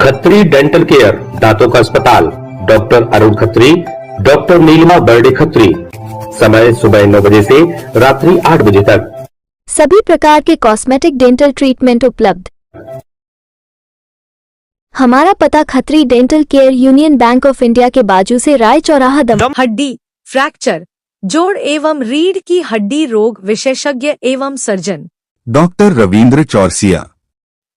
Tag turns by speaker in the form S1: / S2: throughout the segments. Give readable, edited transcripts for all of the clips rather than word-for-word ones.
S1: Khatri dental care, दांतों का अस्पताल, डॉक्टर अरुण खत्री, डॉक्टर नीलिमा बर्डे खत्री। समय सुबह 9 बजे से रात्रि 8 बजे तक।
S2: सभी प्रकार के कॉस्मेटिक डेंटल ट्रीटमेंट उपलब्ध। हमारा पता Khatri dental care, union bank of India के बाजू से, राय चौराहा, दम।
S3: हड्डी फ्रैक्चर, जोड़ एवं रीढ़ की हड्डी रोग विशेषज्ञ एवं सर्जन
S4: डॉक्टर रविंद्र चौरसिया।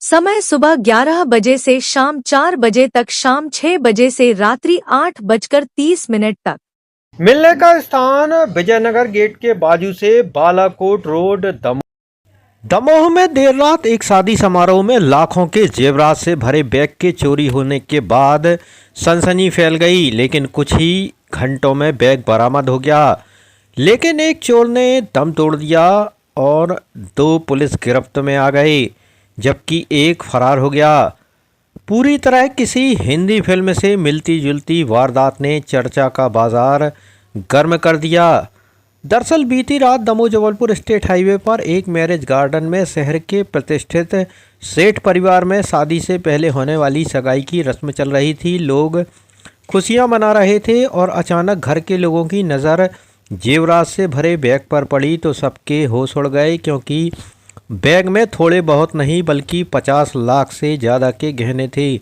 S3: समय सुबह 11 बजे से शाम 4 बजे तक, शाम 6 बजे से रात्रि 8:30 तक।
S5: मिलने का स्थान विजयनगर गेट के बाजू से बालाकोट रोड, दमोह में देर रात एक शादी समारोह में लाखों के जेवरात से भरे बैग के चोरी होने के बाद सनसनी फैल गई, लेकिन कुछ ही घंटों में बैग बरामद हो गया। लेकिन एक चोर ने दम तोड़ दिया और 2 पुलिस गिरफ्त में आ गए, जबकि एक फरार हो गया। पूरी तरह किसी हिंदी फिल्म से मिलती जुलती वारदात ने चर्चा का बाजार गर्म कर दिया। दरअसल बीती रात दमोह जबलपुर स्टेट हाईवे पर एक मैरिज गार्डन में शहर के प्रतिष्ठित सेठ परिवार में शादी से पहले होने वाली सगाई की रस्म चल रही थी। लोग खुशियां मना रहे थे और अचानक घर के लोगों की नज़र जेवरात से भरे बैग पर पड़ी तो सबके होश उड़ गए, क्योंकि बैग में थोड़े बहुत नहीं बल्कि 50 लाख से ज़्यादा के गहने थे।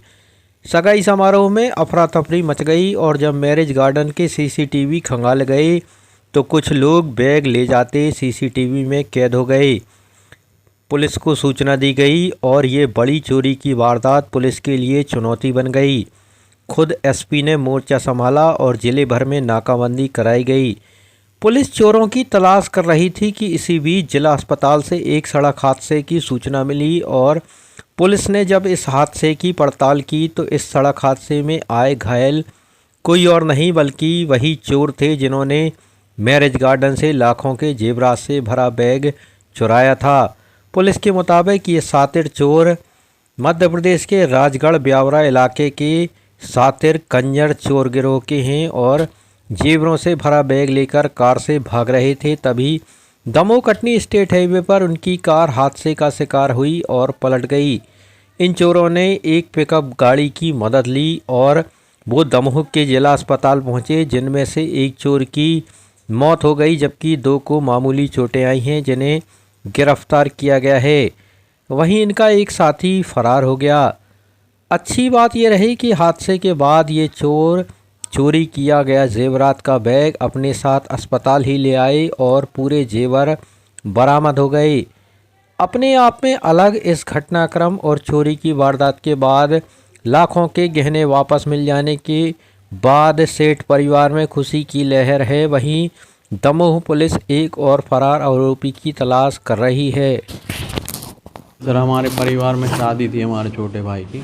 S5: सगाई समारोह में अफरा तफरी मच गई और जब मैरिज गार्डन के सीसीटीवी खंगाल गए तो कुछ लोग बैग ले जाते सीसीटीवी में कैद हो गए। पुलिस को सूचना दी गई और ये बड़ी चोरी की वारदात पुलिस के लिए चुनौती बन गई। खुद एसपी ने मोर्चा संभाला और जिले भर में नाकाबंदी कराई गई। पुलिस चोरों की तलाश कर रही थी कि इसी बीच जिला अस्पताल से एक सड़क हादसे की सूचना मिली और पुलिस ने जब इस हादसे की पड़ताल की तो इस सड़क हादसे में आए घायल कोई और नहीं बल्कि वही चोर थे जिन्होंने मैरिज गार्डन से लाखों के जेवरात से भरा बैग चुराया था। पुलिस के मुताबिक ये सातिर चोर मध्य प्रदेश के राजगढ़ ब्यावरा इलाके के सातिर कंजर चोर गिरोह के हैं और जेवरों से भरा बैग लेकर कार से भाग रहे थे। तभी दमोह कटनी स्टेट हाईवे पर उनकी कार हादसे का शिकार हुई और पलट गई। इन चोरों ने एक पिकअप गाड़ी की मदद ली और वो दमोह के जिला अस्पताल पहुंचे, जिनमें से एक चोर की मौत हो गई जबकि 2 को मामूली चोटें आई हैं, जिन्हें गिरफ्तार किया गया है। वहीं इनका एक साथी फरार हो गया। अच्छी बात यह रही कि हादसे के बाद ये चोर चोरी किया गया जेवरात का बैग अपने साथ अस्पताल ही ले आए और पूरे जेवर बरामद हो गए। अपने आप में अलग इस घटनाक्रम और चोरी की वारदात के बाद लाखों के गहने वापस मिल जाने के बाद सेठ परिवार में खुशी की लहर है। वहीं दमोह पुलिस एक और फरार आरोपी की तलाश कर रही है।
S6: सर हमारे परिवार में शादी थी हमारे छोटे भाई की,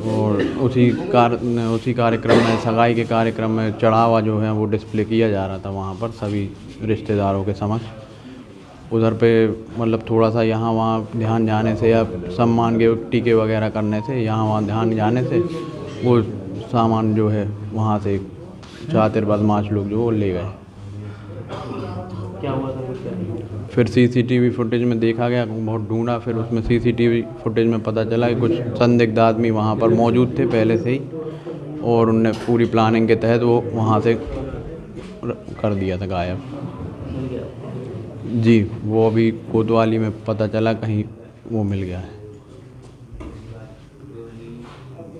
S6: और उसी कार्यक्रम में, सगाई के कार्यक्रम में चढ़ावा जो है वो डिस्प्ले किया जा रहा था वहाँ पर सभी रिश्तेदारों के समक्ष। उधर पे मतलब थोड़ा सा यहाँ वहाँ ध्यान जाने से या सम्मान के टीके वगैरह करने से, यहाँ वहाँ ध्यान जाने से वो सामान जो है वहाँ से चातिर बदमाश लोग जो वो ले गए।
S7: क्या हुआ था कुछ?
S6: फिर सीसीटीवी फुटेज में देखा गया, बहुत ढूंढा, फिर उसमें सीसीटीवी फुटेज में पता चला कि कुछ संदिग्ध आदमी वहाँ पर मौजूद थे पहले से ही, और उनने पूरी प्लानिंग के तहत वो वहाँ से कर दिया था गायब। जी वो अभी कोतवाली में पता चला कहीं वो मिल गया है।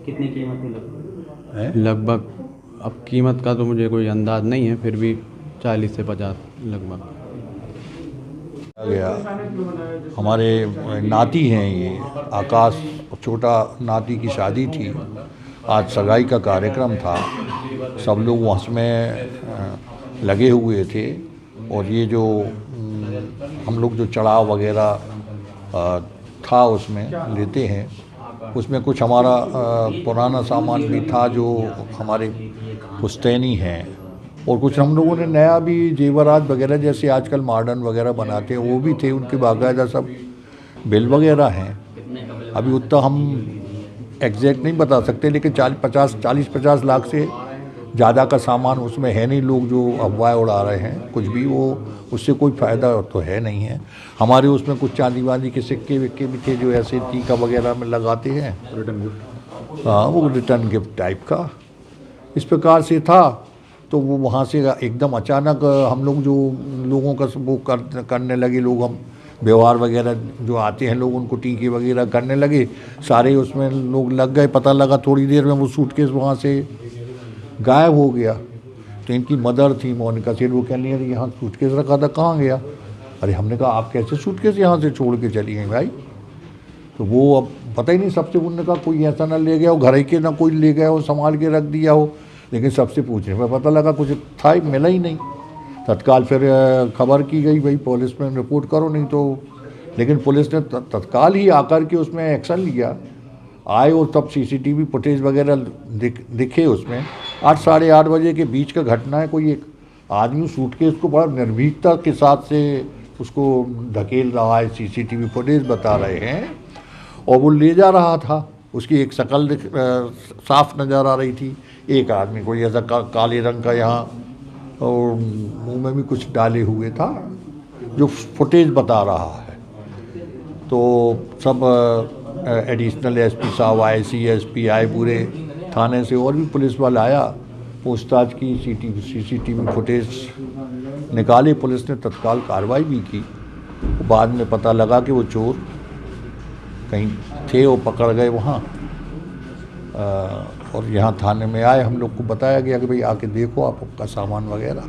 S7: कितनी कीमत थी
S6: लगभग? अब कीमत का तो मुझे कोई अंदाज़ नहीं है, फिर भी 40 से 50 लगभग
S8: गया। हमारे नाती हैं ये आकाश, छोटा नाती की शादी थी, आज सगाई का कार्यक्रम था, सब लोग उसमें लगे हुए थे और ये जो हम लोग जो चढ़ाव वगैरह था उसमें लेते हैं, उसमें कुछ हमारा पुराना सामान भी था जो हमारे पुश्तैनी हैं, और कुछ हम लोगों ने नया भी जेवरात वगैरह जैसे आजकल मॉडर्न वगैरह बनाते हैं वो भी थे, उनके बाकायदा सब बिल वगैरह हैं। अभी उतना हम एग्जैक्ट नहीं बता सकते, लेकिन 40-50 लाख से ज़्यादा का सामान उसमें है नहीं। लोग जो अफवाह उड़ा रहे हैं कुछ भी, वो उससे कोई फ़ायदा तो है नहीं है। हमारे उसमें कुछ चांदी वांदी के सिक्के विक्के भी थे जो ऐसे टीका वगैरह में लगाते हैं, हाँ, वो रिटर्न गिफ्ट टाइप का इस प्रकार से था। तो वो वहाँ से एकदम अचानक हम लोग जो लोगों का वो करने लगे, लोग हम व्यवहार वगैरह जो आते हैं लोग उनको टीके वगैरह करने लगे, सारे उसमें लोग लग गए। पता लगा थोड़ी देर में वो सूटकेस वहाँ से गायब हो गया। तो इनकी मदर थी मोनिका सेठ, वो कहने लगी यहाँ सूटकेस रखा था, कहाँ गया? अरे हमने कहा आप कैसे सूटकेस यहाँ से छोड़ के चली गई भाई? तो वो अब पता ही नहीं, सबसे उन्होंने कहा कोई ऐसा ना ले गया हो, घर के ना कोई ले गया हो, संभाल के रख दिया हो। लेकिन सबसे पूछने में पता लगा कुछ था ही, मिला ही नहीं। तत्काल फिर खबर की गई, भाई पुलिस में रिपोर्ट करो नहीं तो। लेकिन पुलिस ने तत्काल ही आकर के उसमें एक्शन लिया, आए और तब सीसीटीवी फुटेज वगैरह दिखे उसमें। 8 साढ़े 8 बजे के बीच का घटना है। कोई एक आदमी सूटकेस को बड़ा निर्भीकता के साथ से उसको धकेल रहा है, सीसीटीवी फुटेज बता रहे हैं, और वो ले जा रहा था। उसकी एक शक्ल साफ नज़र आ रही थी। एक आदमी कोई ऐसा काले रंग का यहाँ और मुंह में भी कुछ डाले हुए था, जो फुटेज बता रहा है। तो सब एडिशनल एसपी साहब आए, सीएसपी आए, पूरे थाने से और भी पुलिस वाला आया, पूछताछ की, सीसीटीवी फुटेज निकाले। पुलिस ने तत्काल कार्रवाई भी की। बाद में पता लगा कि वो चोर कहीं थे, वो पकड़ गए वहाँ। और यहाँ थाने में आए, हम लोग को बताया गया कि भाई आके देखो आपका सामान वगैरह।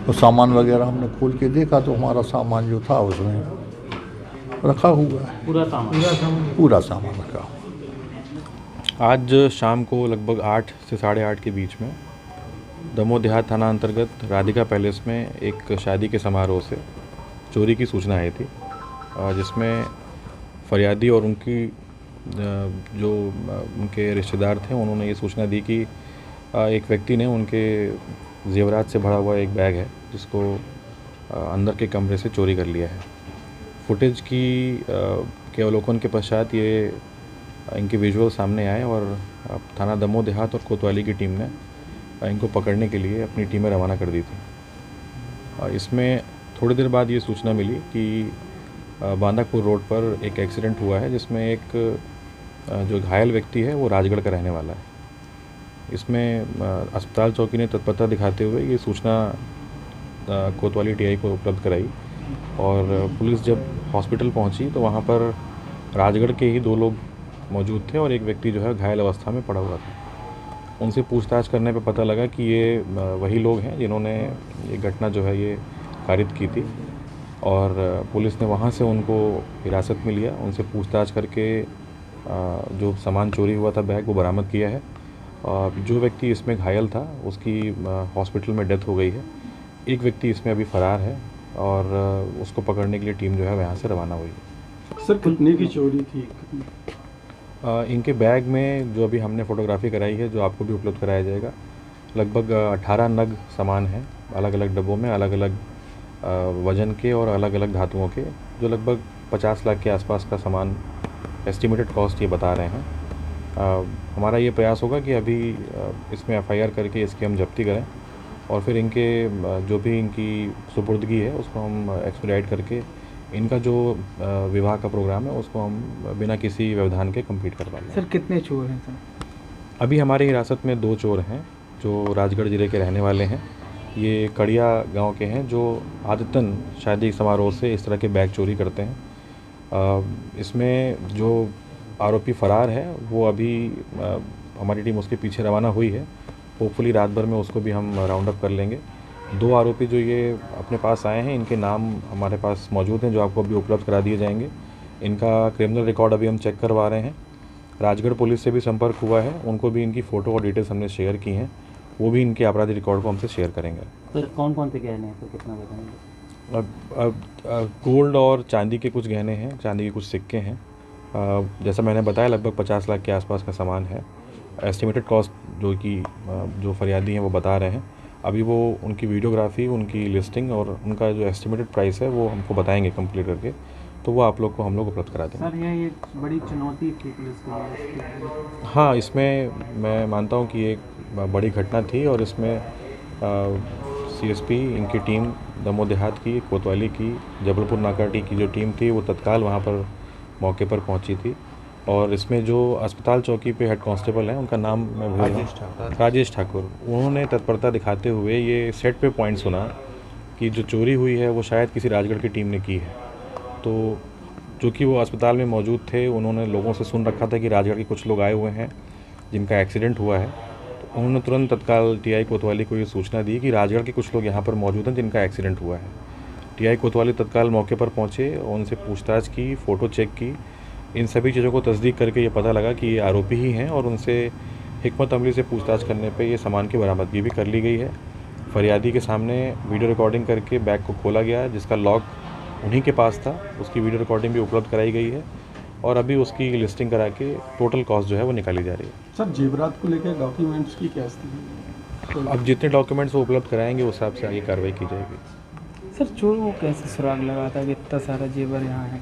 S8: तो सामान वगैरह हमने खोल के देखा तो हमारा सामान जो था उसमें रखा हुआ है, पूरा सामान रखा हुआ।
S9: आज शाम को लगभग 8 से साढ़े 8 के बीच में दमोह देहात थाना अंतर्गत राधिका पैलेस में एक शादी के समारोह से चोरी की सूचना आई थी, जिसमें फरियादी और उनकी जो उनके रिश्तेदार थे उन्होंने ये सूचना दी कि एक व्यक्ति ने उनके जेवरात से भरा हुआ एक बैग है जिसको अंदर के कमरे से चोरी कर लिया है। फुटेज की के अवलोकन के पश्चात ये इनके विजुअल सामने आए और थाना दमोह देहात और कोतवाली की टीम ने इनको पकड़ने के लिए अपनी टीमें रवाना कर दी थी। इसमें थोड़ी देर बाद ये सूचना मिली कि बांदापुर रोड पर एक एक्सीडेंट हुआ है, जिसमें एक जो घायल व्यक्ति है वो राजगढ़ का रहने वाला है। इसमें अस्पताल चौकी ने तत्परता दिखाते हुए ये सूचना कोतवाली टीआई को उपलब्ध कराई और पुलिस जब हॉस्पिटल पहुंची तो वहां पर राजगढ़ के ही 2 लोग मौजूद थे और एक व्यक्ति जो है घायल अवस्था में पड़ा हुआ था। उनसे पूछताछ करने पर पता लगा कि ये वही लोग हैं जिन्होंने ये घटना जो है ये कारित की थी और पुलिस ने वहाँ से उनको हिरासत में लिया। उनसे पूछताछ करके जो सामान चोरी हुआ था बैग वो बरामद किया है। जो व्यक्ति इसमें घायल था उसकी हॉस्पिटल में डेथ हो गई है। एक व्यक्ति इसमें अभी फ़रार है और उसको पकड़ने के लिए टीम जो है यहाँ से रवाना हुई है।
S7: सर कितने की चोरी थी?
S9: इनके बैग में जो अभी हमने फ़ोटोग्राफी कराई है, जो आपको भी उपलब्ध कराया जाएगा, लगभग 18 नग सामान है, अलग अलग डब्बों में, अलग अलग वजन के और अलग अलग धातुओं के, जो लगभग 50 लाख के आसपास का सामान एस्टिमेटेड कॉस्ट ये बता रहे हैं। हमारा ये प्रयास होगा कि अभी इसमें एफआईआर करके इसकी हम जब्ती करें और फिर इनके जो भी इनकी सुपुर्दगी है उसको हम एक्सपीडाइट करके इनका जो विवाह का प्रोग्राम है उसको हम बिना किसी व्यवधान के कंप्लीट करवा लें।
S7: सर कितने चोर हैं सर?
S9: अभी हमारी हिरासत में 2 चोर हैं जो राजगढ़ ज़िले के रहने वाले हैं। ये कड़िया गांव के हैं जो आदतन शादी समारोह से इस तरह के बैग चोरी करते हैं। इसमें जो आरोपी फ़रार है वो अभी हमारी टीम उसके पीछे रवाना हुई है। होपफुली रात भर में उसको भी हम राउंड अप कर लेंगे। 2 आरोपी जो ये अपने पास आए हैं इनके नाम हमारे पास मौजूद हैं जो आपको अभी उपलब्ध करा दिए जाएंगे। इनका क्रिमिनल रिकॉर्ड अभी हम चेक करवा रहे हैं। राजगढ़ पुलिस से भी संपर्क हुआ है, उनको भी इनकी फ़ोटो और डिटेल्स हमने शेयर की हैं, वो भी इनके आपराधिक रिकॉर्ड को हमसे शेयर करेंगे।
S7: सर कौन कौन से गहने हैं, तो कितना बताएंगे?
S9: गोल्ड और चांदी के कुछ गहने हैं, चांदी के कुछ सिक्के हैं। जैसा मैंने बताया लगभग 50 लाख के आसपास का सामान है। एस्टिमेटेड कॉस्ट जो फरियादी हैं वो बता रहे हैं। अभी वो उनकी वीडियोग्राफी, उनकी लिस्टिंग और उनका जो एस्टिमेटेड प्राइस है वो हमको बताएंगे कंप्लीट करके, तो वो आप लोग को हम लोग उपलब्ध करा देंगे।
S7: सर ये बड़ी चुनौती थी पुलिस के लिए?
S9: हाँ, इसमें मैं मानता हूँ कि एक बड़ी घटना थी और इसमें सीएसपी, इनकी टीम दमोह देहात की, कोतवाली की, जबलपुर नाकाटी की जो टीम थी वो तत्काल वहाँ पर मौके पर पहुँची थी और इसमें जो अस्पताल चौकी पे हेड कांस्टेबल हैं, उनका नाम मैं भूल रहा हूं, राजेश ठाकुर, उन्होंने तत्परता दिखाते हुए ये सेट पे पॉइंट सुना कि जो चोरी हुई है वो शायद किसी राजगढ़ की टीम ने की है। तो जो कि वो अस्पताल में मौजूद थे, उन्होंने लोगों से सुन रखा था कि राजगढ़ के कुछ लोग आए हुए हैं जिनका एक्सीडेंट हुआ है। तो उन्होंने तुरंत तत्काल टीआई कोतवाली को ये सूचना दी कि राजगढ़ के कुछ लोग यहाँ पर मौजूद हैं जिनका एक्सीडेंट हुआ है। टीआई कोतवाली तत्काल मौके पर पहुँचे और उनसे पूछताछ की, फ़ोटो चेक की। इन सभी चीज़ों को तस्दीक करके ये पता लगा कि ये आरोपी ही हैं और उनसे हिकमत अमली से पूछताछ करने पे ये सामान की बरामदगी भी कर ली गई है। फरियादी के सामने वीडियो रिकॉर्डिंग करके बैग को खोला गया, जिसका लॉक उन्हीं के पास था, उसकी वीडियो रिकॉर्डिंग भी उपलब्ध कराई गई है और अभी उसकी लिस्टिंग करा के टोटल कॉस्ट जो है वो निकाली जा रही है।
S7: सर जेवरात को लेकर डॉक्यूमेंट्स की क्या स्थिति है?
S9: अब जितने डॉक्यूमेंट्स वो उपलब्ध कराएंगे उस हिसाब से आगे कार्रवाई की जाएगी।
S7: सर चोर वो कैसे सुराग लगाता है कि इतना सारा जेवर यहाँ है?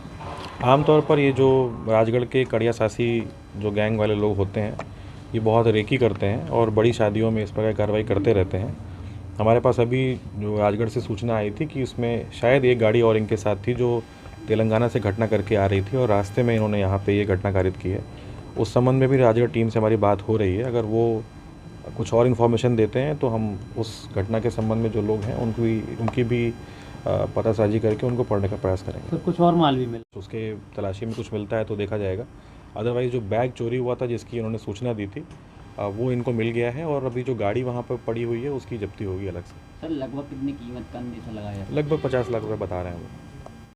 S9: आमतौर पर ये जो राजगढ़ के कड़िया सासी जो गैंग वाले लोग होते हैं, ये बहुत रेकी करते हैं और बड़ी शादियों में इस प्रकार कार्रवाई करते रहते हैं। हमारे पास अभी जो राजगढ़ से सूचना आई थी कि उसमें शायद एक गाड़ी और इनके साथ थी जो तेलंगाना से घटना करके आ रही थी और रास्ते में इन्होंने यहाँ पे ये घटना कारित की है। उस संबंध में भी राजगढ़ टीम से हमारी बात हो रही है। अगर वो कुछ और इन्फॉर्मेशन देते हैं तो हम उस घटना के संबंध में जो लोग हैं उनकी भी पतासाजी करके उनको पढ़ने का प्रयास करेंगे।
S7: सर कुछ और माल भी मिला?
S9: उसके तलाशी में कुछ मिलता है तो देखा जाएगा। अदरवाइज़ जो बैग चोरी हुआ था जिसकी इन्होंने सूचना दी थी वो इनको मिल गया है और अभी जो गाड़ी वहाँ पर पड़ी हुई है उसकी जब्ती होगी अलग से।
S10: सर लगभग कितनी कीमत का अंदेशा लगाया?
S9: लगभग 50 लाख रुपए बता रहे हैं वो।